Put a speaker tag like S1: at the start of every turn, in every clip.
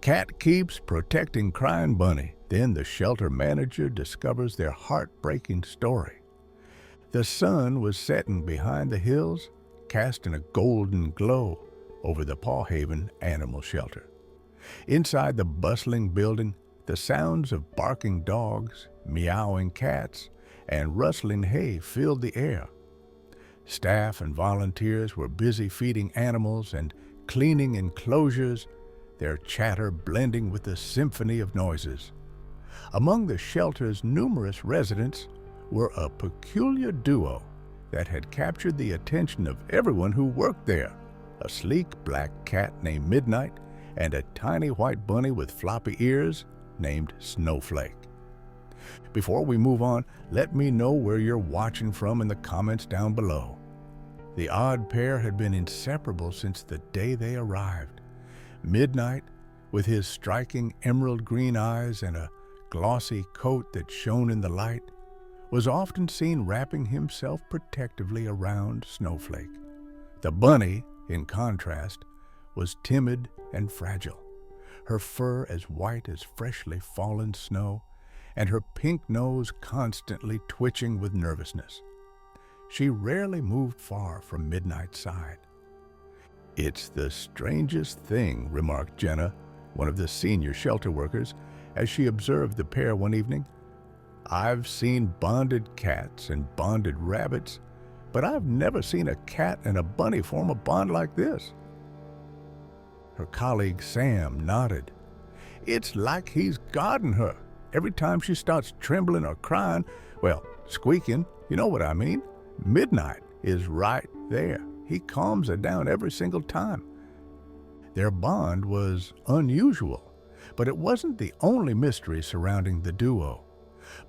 S1: Cat keeps protecting crying bunny. Then the shelter manager discovers their heartbreaking story. The sun was setting behind the hills, casting a golden glow over the Paw Haven Animal Shelter. Inside the bustling building, the sounds of barking dogs, meowing cats, and rustling hay filled the air. Staff and volunteers were busy feeding animals and cleaning enclosures, their chatter blending with the symphony of noises. Among the shelter's numerous residents were a peculiar duo that had captured the attention of everyone who worked there: a sleek black cat named Midnight and a tiny white bunny with floppy ears named Snowflake. Before we move on, let me know where you're watching from in the comments down below. The odd pair had been inseparable since the day they arrived. Midnight, with his striking emerald green eyes and a glossy coat that shone in the light, was often seen wrapping himself protectively around Snowflake. The bunny, in contrast, was timid and fragile, her fur as white as freshly fallen snow, and her pink nose constantly twitching with nervousness. She rarely moved far from Midnight's side. "It's the strangest thing," remarked Jenna, one of the senior shelter workers, as she observed the pair one evening. "I've seen bonded cats and bonded rabbits, but I've never seen a cat and a bunny form a bond like this." Her colleague Sam nodded. "It's like he's guarding her. Every time she starts trembling or crying, well, squeaking, you know what I mean, Midnight is right there. He calms her down every single time." Their bond was unusual, but it wasn't the only mystery surrounding the duo.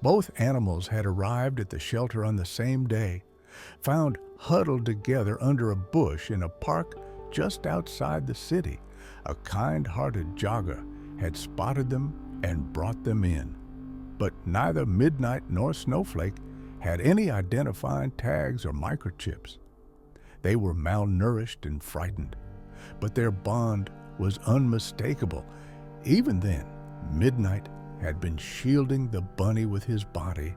S1: Both animals had arrived at the shelter on the same day, found huddled together under a bush in a park just outside the city. A kind-hearted jogger had spotted them and brought them in. But neither Midnight nor Snowflake had any identifying tags or microchips. They were malnourished and frightened, but their bond was unmistakable. Even then, Midnight had been shielding the bunny with his body,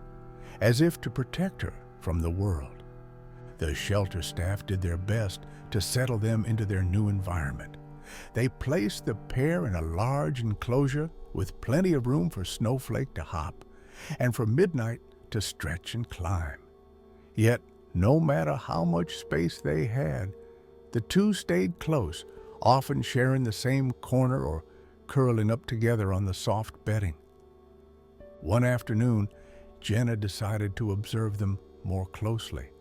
S1: as if to protect her from the world. The shelter staff did their best to settle them into their new environment. They placed the pair in a large enclosure with plenty of room for Snowflake to hop and for Midnight to stretch and climb. Yet, no matter how much space they had, the two stayed close, often sharing the same corner or curling up together on the soft bedding. One afternoon, Jenna decided to observe them more closely.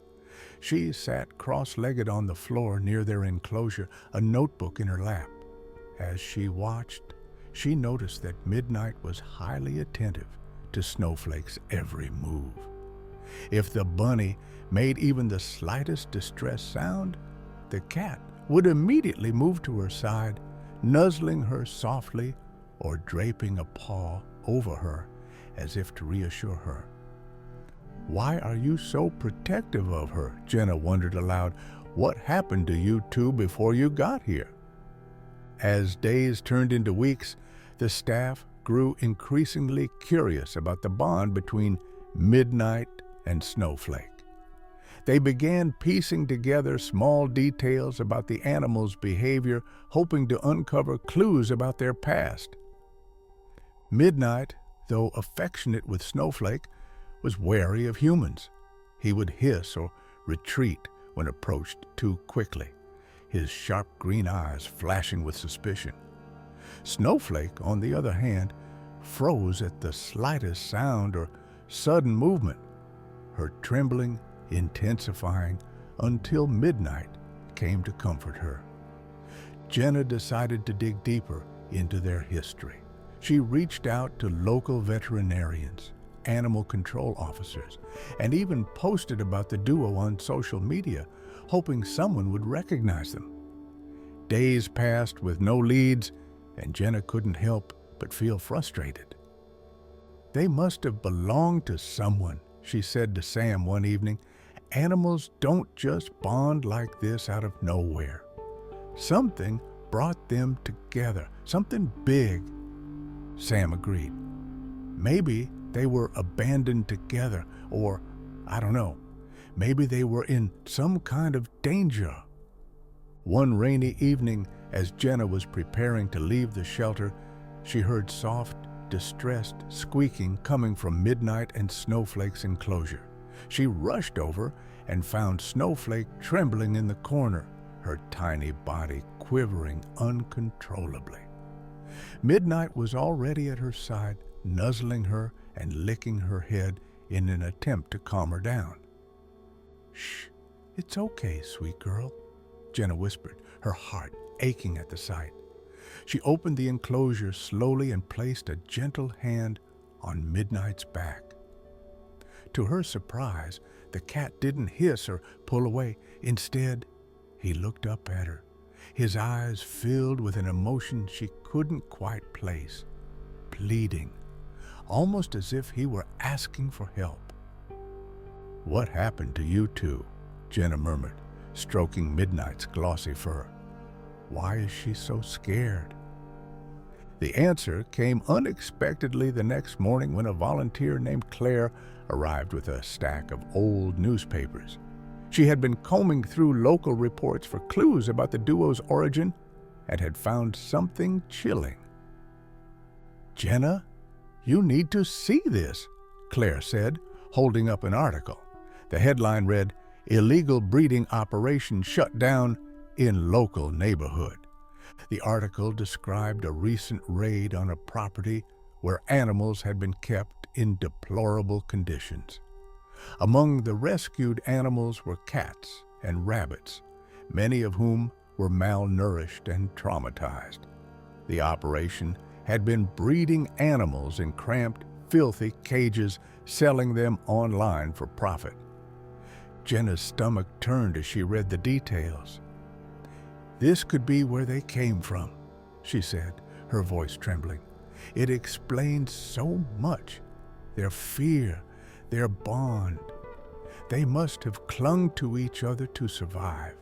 S1: She sat cross-legged on the floor near their enclosure, a notebook in her lap. As she watched, she noticed that Midnight was highly attentive to Snowflake's every move. If the bunny made even the slightest distress sound, the cat would immediately move to her side, nuzzling her softly or draping a paw over her as if to reassure her. "Why are you so protective of her?" Jenna wondered aloud. "What happened to you two before you got here?" As days turned into weeks, the staff grew increasingly curious about the bond between Midnight and Snowflake. They began piecing together small details about the animals' behavior, hoping to uncover clues about their past. Midnight, though affectionate with Snowflake, was wary of humans. He would hiss or retreat when approached too quickly, his sharp green eyes flashing with suspicion. Snowflake, on the other hand, froze at the slightest sound or sudden movement, her trembling intensifying until Midnight came to comfort her. Jenna decided to dig deeper into their history. She reached out to local veterinarians, animal control officers, and even posted about the duo on social media, hoping someone would recognize them. Days passed with no leads, and Jenna couldn't help but feel frustrated. "They must have belonged to someone," she said to Sam one evening. "Animals don't just bond like this out of nowhere. Something brought them together, something big. Sam agreed. Maybe they were abandoned together, or, I don't know, maybe they were in some kind of danger. One rainy evening, as Jenna was preparing to leave the shelter, she heard soft, distressed squeaking coming from Midnight and Snowflake's enclosure. She rushed over and found Snowflake trembling in the corner, her tiny body quivering uncontrollably. Midnight was already at her side, nuzzling her and licking her head in an attempt to calm her down. "Shh, it's okay, sweet girl," Jenna whispered, her heart aching at the sight. She opened the enclosure slowly and placed a gentle hand on Midnight's back. To her surprise, the cat didn't hiss or pull away. Instead, he looked up at her, his eyes filled with an emotion she couldn't quite place, pleading, almost as if he were asking for help. "What happened to you two?" Jenna murmured, stroking Midnight's glossy fur. "Why is she so scared?" The answer came unexpectedly the next morning when a volunteer named Claire arrived with a stack of old newspapers. She had been combing through local reports for clues about the duo's origin and had found something chilling. "Jenna, you need to see this," Claire said, holding up an article. The headline read, "Illegal breeding operation shut down in local neighborhood." The article described a recent raid on a property where animals had been kept in deplorable conditions. Among the rescued animals were cats and rabbits, many of whom were malnourished and traumatized. The operation had been breeding animals in cramped, filthy cages, selling them online for profit. Jenna's stomach turned as she read the details. "This could be where they came from," she said, her voice trembling. "It explains so much. Their fear, their bond. They must have clung to each other to survive."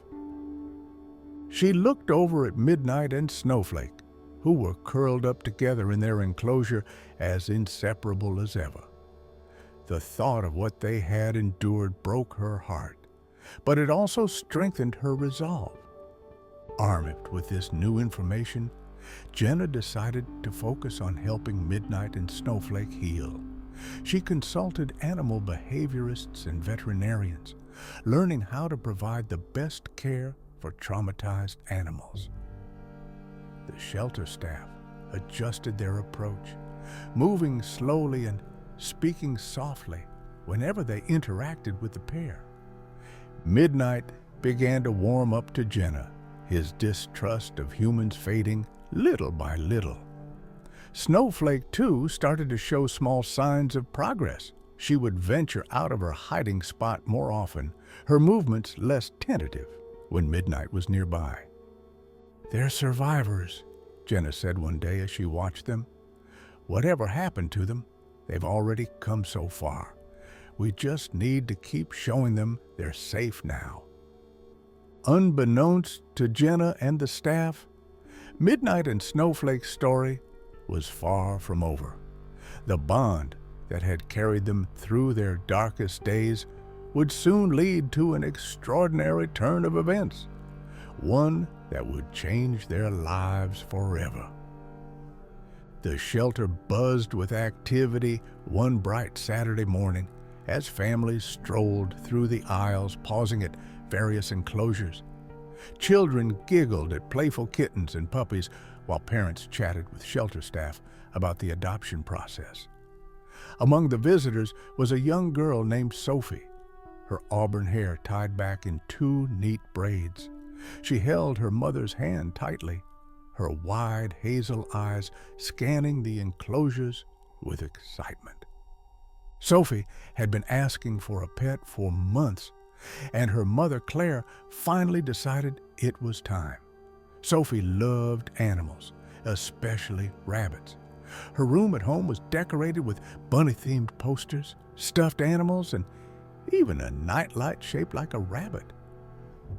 S1: She looked over at Midnight and Snowflake, who were curled up together in their enclosure as inseparable as ever. The thought of what they had endured broke her heart, but it also strengthened her resolve. Armed with this new information, Jenna decided to focus on helping Midnight and Snowflake heal. She consulted animal behaviorists and veterinarians, learning how to provide the best care for traumatized animals. The shelter staff adjusted their approach, moving slowly and speaking softly whenever they interacted with the pair. Midnight began to warm up to Jenna, his distrust of humans fading little by little. Snowflake, too, started to show small signs of progress. She would venture out of her hiding spot more often, her movements less tentative when Midnight was nearby. "They're survivors," Jenna said one day as she watched them. "Whatever happened to them, they've already come so far. We just need to keep showing them they're safe now." Unbeknownst to Jenna and the staff, Midnight and Snowflake's story was far from over. The bond that had carried them through their darkest days would soon lead to an extraordinary turn of events, one that would change their lives forever. The shelter buzzed with activity one bright Saturday morning as families strolled through the aisles, pausing at various enclosures. Children giggled at playful kittens and puppies, while parents chatted with shelter staff about the adoption process. Among the visitors was a young girl named Sophie, her auburn hair tied back in two neat braids. She held her mother's hand tightly, her wide hazel eyes scanning the enclosures with excitement. Sophie had been asking for a pet for months, and her mother, Claire, finally decided it was time. Sophie loved animals, especially rabbits. Her room at home was decorated with bunny-themed posters, stuffed animals, and even a nightlight shaped like a rabbit.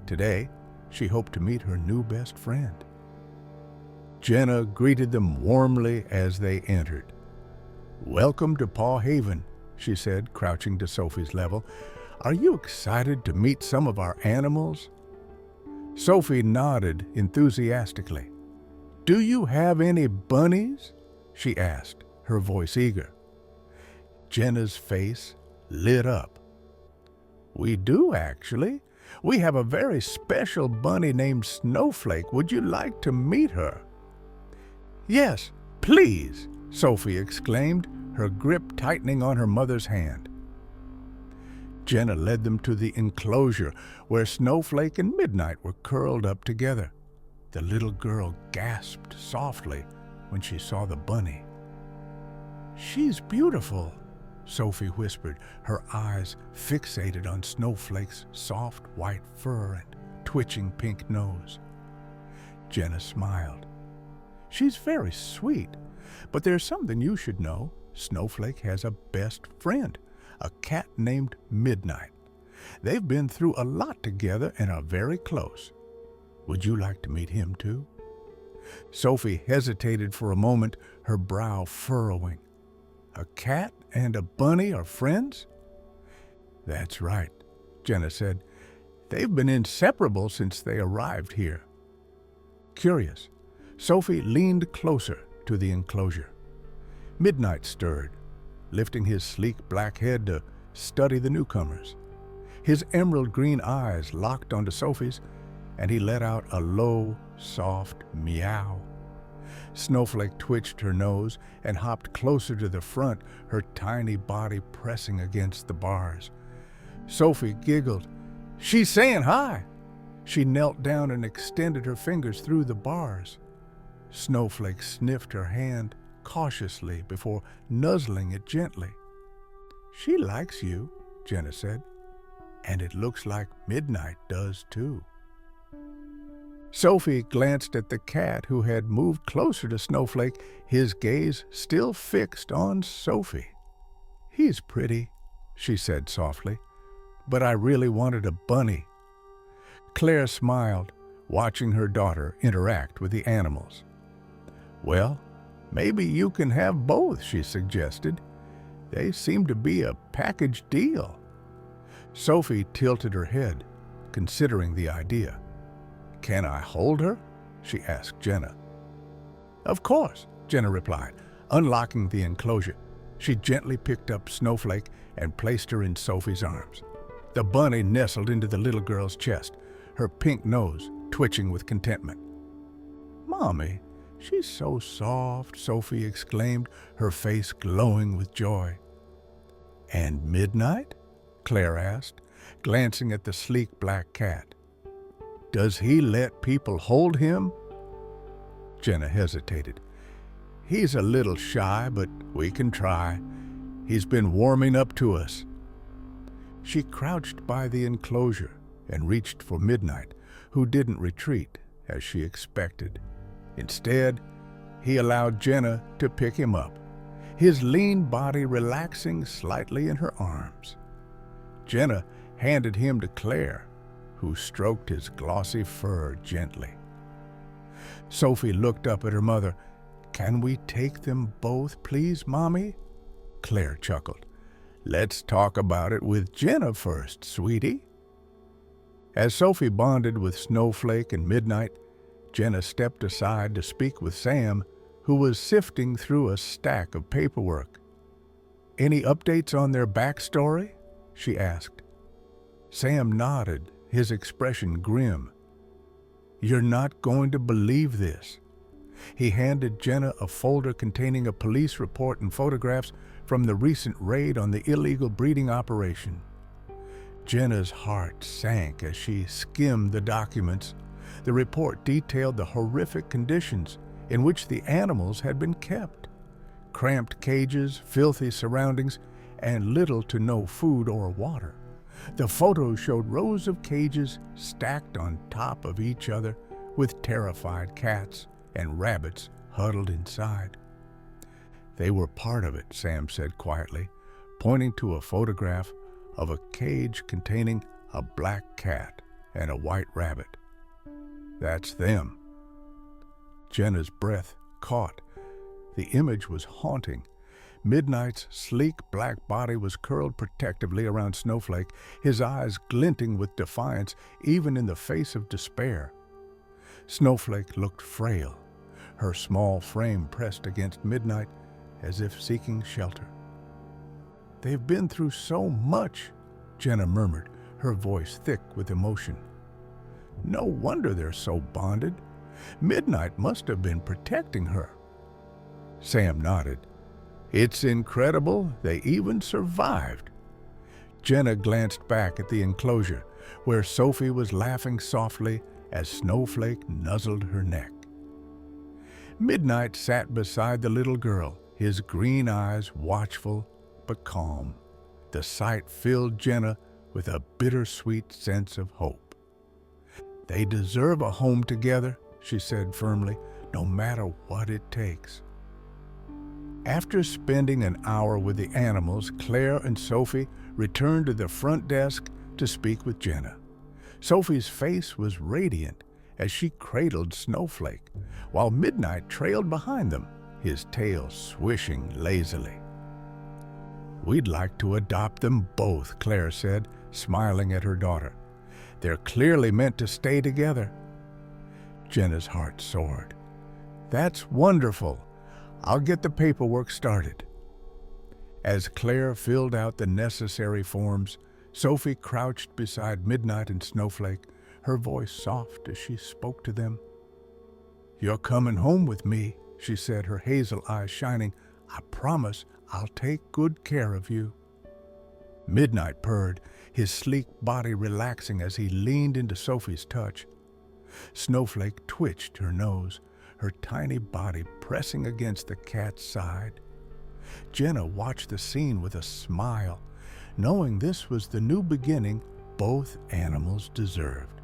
S1: Today, she hoped to meet her new best friend. Jenna greeted them warmly as they entered. "Welcome to Paw Haven," she said, crouching to Sophie's level. "Are you excited to meet some of our animals?" Sophie nodded enthusiastically. "Do you have any bunnies?" she asked, her voice eager. Jenna's face lit up. "We do, actually. We have a very special bunny named Snowflake. Would you like to meet her?" "Yes, please," Sophie exclaimed, her grip tightening on her mother's hand. Jenna led them to the enclosure where Snowflake and Midnight were curled up together. The little girl gasped softly when she saw the bunny. "She's beautiful," Sophie whispered, her eyes fixated on Snowflake's soft white fur and twitching pink nose. Jenna smiled. "She's very sweet, but there's something you should know. Snowflake has a best friend, a cat named Midnight. They've been through a lot together and are very close. Would you like to meet him too?" Sophie hesitated for a moment, her brow furrowing. "A cat and a bunny are friends?" "That's right," Jenna said. "They've been inseparable since they arrived here." Curious, Sophie leaned closer to the enclosure. Midnight stirred, lifting his sleek black head to study the newcomers. His emerald green eyes locked onto Sophie's, and he let out a low, soft meow. Snowflake twitched her nose and hopped closer to the front, her tiny body pressing against the bars. Sophie giggled. "She's saying hi!" She knelt down and extended her fingers through the bars. Snowflake sniffed her hand cautiously before nuzzling it gently. "She likes you," Jenna said. "And it looks like Midnight does too." Sophie glanced at the cat who had moved closer to Snowflake, his gaze still fixed on Sophie. "He's pretty," she said softly, "but I really wanted a bunny." Claire smiled, watching her daughter interact with the animals. "Well, maybe you can have both," she suggested. "They seem to be a package deal." Sophie tilted her head, considering the idea. "Can I hold her?" she asked Jenna. "Of course," Jenna replied. Unlocking the enclosure, she gently picked up Snowflake and placed her in Sophie's arms. The bunny nestled into the little girl's chest, her pink nose twitching with contentment. "Mommy, she's so soft," Sophie exclaimed, her face glowing with joy. "And Midnight?" Claire asked, glancing at the sleek black cat. "Does he let people hold him?" Jenna hesitated. "He's a little shy, but we can try. He's been warming up to us." She crouched by the enclosure and reached for Midnight, who didn't retreat as she expected. Instead, he allowed Jenna to pick him up, his lean body relaxing slightly in her arms. Jenna handed him to Claire, who stroked his glossy fur gently. Sophie looked up at her mother. "Can we take them both, please, Mommy?" Claire chuckled. "Let's talk about it with Jenna first, sweetie." As Sophie bonded with Snowflake and Midnight, Jenna stepped aside to speak with Sam, who was sifting through a stack of paperwork. "Any updates on their backstory?" she asked. Sam nodded, his expression grim. "You're not going to believe this." He handed Jenna a folder containing a police report and photographs from the recent raid on the illegal breeding operation. Jenna's heart sank as she skimmed the documents. The report detailed the horrific conditions in which the animals had been kept. Cramped cages, filthy surroundings, and little to no food or water. The photos showed rows of cages stacked on top of each other with terrified cats and rabbits huddled inside. "They were part of it," Sam said quietly, pointing to a photograph of a cage containing a black cat and a white rabbit. "That's them." Jenna's breath caught. The image was haunting. Midnight's sleek black body was curled protectively around Snowflake, his eyes glinting with defiance even in the face of despair. Snowflake looked frail, her small frame pressed against Midnight as if seeking shelter. "They've been through so much," Jenna murmured, her voice thick with emotion. "No wonder they're so bonded. Midnight must have been protecting her." Sam nodded. "It's incredible they even survived." Jenna glanced back at the enclosure, where Sophie was laughing softly as Snowflake nuzzled her neck. Midnight sat beside the little girl, his green eyes watchful but calm. The sight filled Jenna with a bittersweet sense of hope. "They deserve a home together," she said firmly, "no matter what it takes." After spending an hour with the animals, Claire and Sophie returned to the front desk to speak with Jenna. Sophie's face was radiant as she cradled Snowflake, while Midnight trailed behind them, his tail swishing lazily. "We'd like to adopt them both," Claire said, smiling at her daughter. "They're clearly meant to stay together." Jenna's heart soared. "That's wonderful. I'll get the paperwork started." As Claire filled out the necessary forms, Sophie crouched beside Midnight and Snowflake, her voice soft as she spoke to them. "You're coming home with me," she said, her hazel eyes shining. "I promise I'll take good care of you." Midnight purred, his sleek body relaxing as he leaned into Sophie's touch. Snowflake twitched her nose, her tiny body pressing against the cat's side. Jenna watched the scene with a smile, knowing this was the new beginning both animals deserved.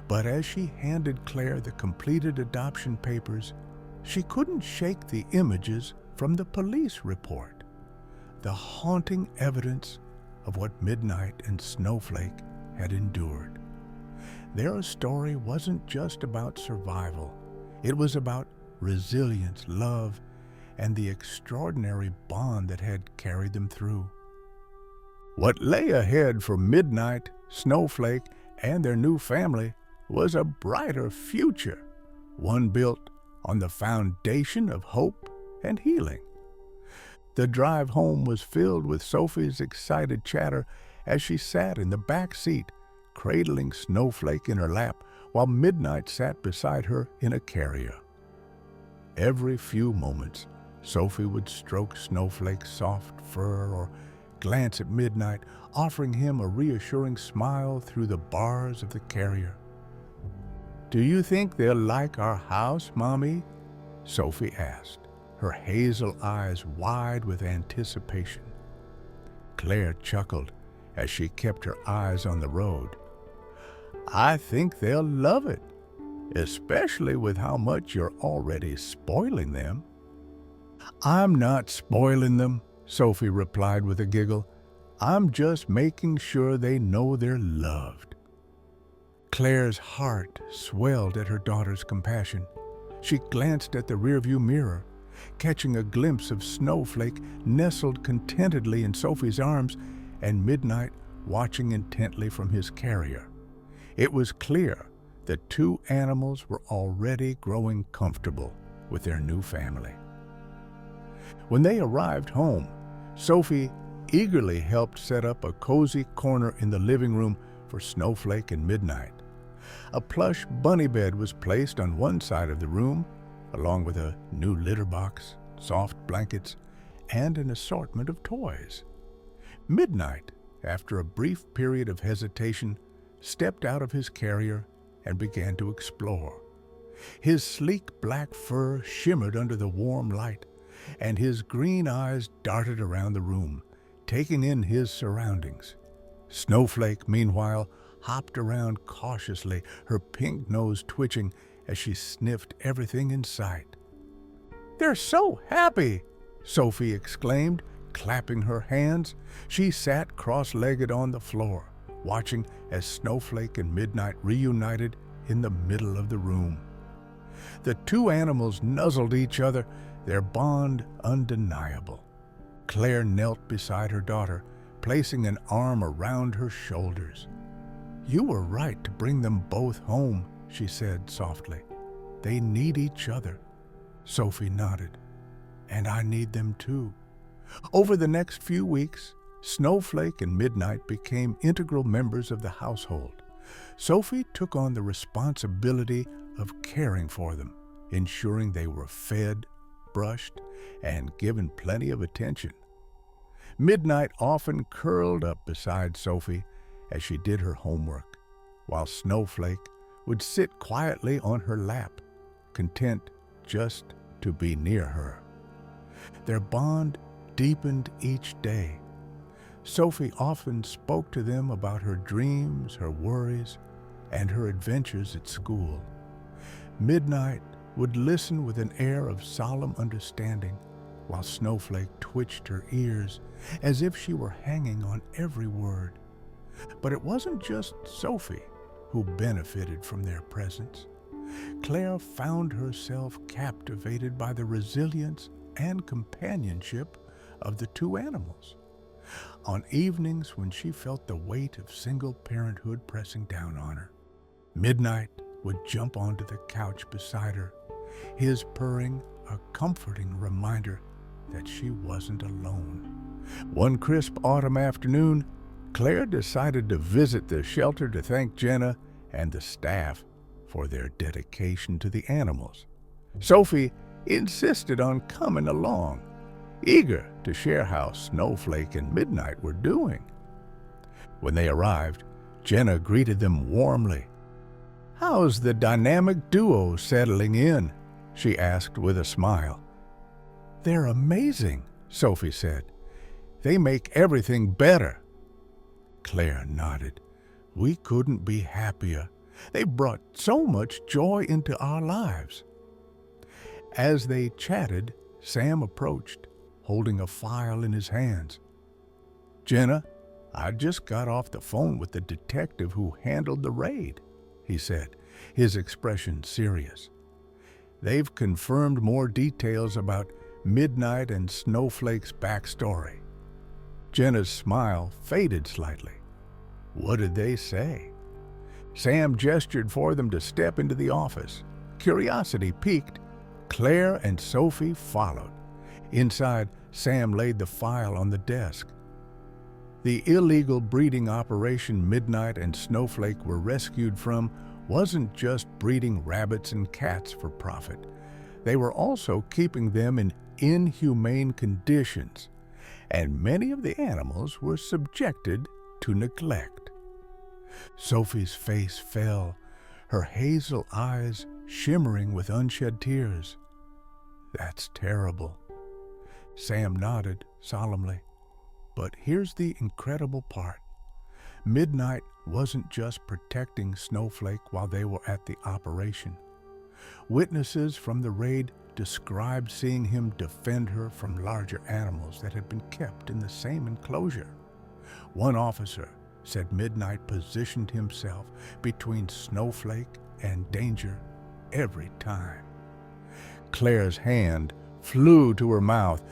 S1: But as she handed Claire the completed adoption papers, she couldn't shake the images from the police report, the haunting evidence of what Midnight and Snowflake had endured. Their story wasn't just about survival. It was about resilience, love, and the extraordinary bond that had carried them through. What lay ahead for Midnight, Snowflake, and their new family was a brighter future, one built on the foundation of hope and healing. The drive home was filled with Sophie's excited chatter as she sat in the back seat, cradling Snowflake in her lap, while Midnight sat beside her in a carrier. Every few moments, Sophie would stroke Snowflake's soft fur or glance at Midnight, offering him a reassuring smile through the bars of the carrier. "Do you think they'll like our house, Mommy?" Sophie asked, her hazel eyes wide with anticipation. Claire chuckled as she kept her eyes on the road. "I think they'll love it, especially with how much you're already spoiling them." "I'm not spoiling them," Sophie replied with a giggle. "I'm just making sure they know they're loved." Claire's heart swelled at her daughter's compassion. She glanced at the rearview mirror, catching a glimpse of Snowflake nestled contentedly in Sophie's arms and Midnight watching intently from his carrier. It was clear the two animals were already growing comfortable with their new family. When they arrived home, Sophie eagerly helped set up a cozy corner in the living room for Snowflake and Midnight. A plush bunny bed was placed on one side of the room, along with a new litter box, soft blankets, and an assortment of toys. Midnight, after a brief period of hesitation, stepped out of his carrier and began to explore. His sleek black fur shimmered under the warm light, and his green eyes darted around the room, taking in his surroundings. Snowflake, meanwhile, hopped around cautiously, her pink nose twitching as she sniffed everything in sight. "They're so happy!" Sophie exclaimed, clapping her hands. She sat cross-legged on the floor, watching as Snowflake and Midnight reunited in the middle of the room. The two animals nuzzled each other, their bond undeniable. Claire knelt beside her daughter, placing an arm around her shoulders. "You were right to bring them both home," she said softly. "They need each other." Sophie nodded. "And I need them too." Over the next few weeks, Snowflake and Midnight became integral members of the household. Sophie took on the responsibility of caring for them, ensuring they were fed, brushed, and given plenty of attention. Midnight often curled up beside Sophie as she did her homework, while Snowflake would sit quietly on her lap, content just to be near her. Their bond deepened each day. Sophie often spoke to them about her dreams, her worries, and her adventures at school. Midnight would listen with an air of solemn understanding, while Snowflake twitched her ears as if she were hanging on every word. But it wasn't just Sophie who benefited from their presence. Claire found herself captivated by the resilience and companionship of the two animals. On evenings when she felt the weight of single parenthood pressing down on her, Midnight would jump onto the couch beside her, his purring a comforting reminder that she wasn't alone. One crisp autumn afternoon, Claire decided to visit the shelter to thank Jenna and the staff for their dedication to the animals. Sophie insisted on coming along, eager to share how Snowflake and Midnight were doing. When they arrived, Jenna greeted them warmly. "How's the dynamic duo settling in?" she asked with a smile. "They're amazing," Sophie said. "They make everything better." Claire nodded. "We couldn't be happier. They brought so much joy into our lives." As they chatted, Sam approached, holding a file in his hands. "Jenna, I just got off the phone with the detective who handled the raid," he said, his expression serious. "They've confirmed more details about Midnight and Snowflake's backstory." Jenna's smile faded slightly. "What did they say?" Sam gestured for them to step into the office. Curiosity piqued. Claire and Sophie followed. Inside, Sam laid the file on the desk. The illegal breeding operation Midnight and Snowflake were rescued from wasn't just breeding rabbits and cats for profit. They were also keeping them in inhumane conditions, and many of the animals were subjected to neglect. Sophie's face fell, her hazel eyes shimmering with unshed tears. "That's terrible." Sam nodded solemnly. But here's the incredible part. Midnight wasn't just protecting Snowflake while they were at the operation. Witnesses from the raid described seeing him defend her from larger animals that had been kept in the same enclosure. One officer said Midnight positioned himself between Snowflake and danger every time. Claire's hand flew to her mouth.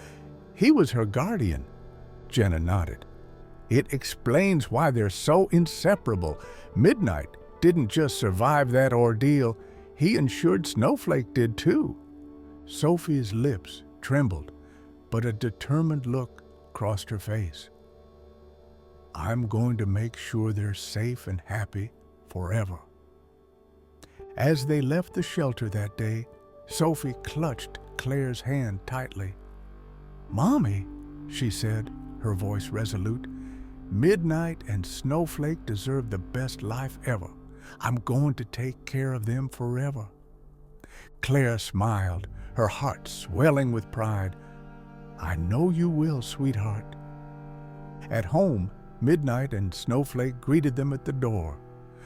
S1: "He was her guardian." Jenna nodded. "It explains why they're so inseparable. Midnight didn't just survive that ordeal, he ensured Snowflake did too." Sophie's lips trembled, but a determined look crossed her face. "I'm going to make sure they're safe and happy forever." As they left the shelter that day, Sophie clutched Claire's hand tightly. "Mommy," she said, her voice resolute, "Midnight and Snowflake deserve the best life ever. I'm going to take care of them forever." Claire smiled, her heart swelling with pride. "I know you will, sweetheart." At home, Midnight and Snowflake greeted them at the door.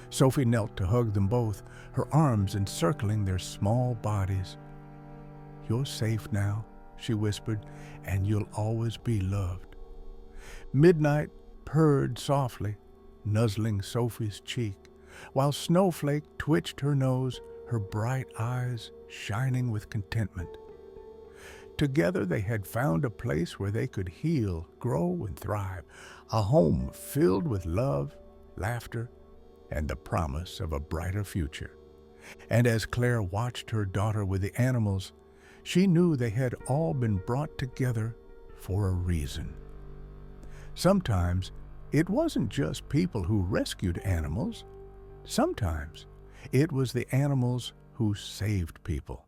S1: Sophie knelt to hug them both, her arms encircling their small bodies. "You're safe now," she whispered, "and you'll always be loved." Midnight purred softly, nuzzling Sophie's cheek, while Snowflake twitched her nose, her bright eyes shining with contentment. Together they had found a place where they could heal, grow, and thrive, a home filled with love, laughter, and the promise of a brighter future. And as Claire watched her daughter with the animals, she knew they had all been brought together for a reason. Sometimes it wasn't just people who rescued animals. Sometimes it was the animals who saved people.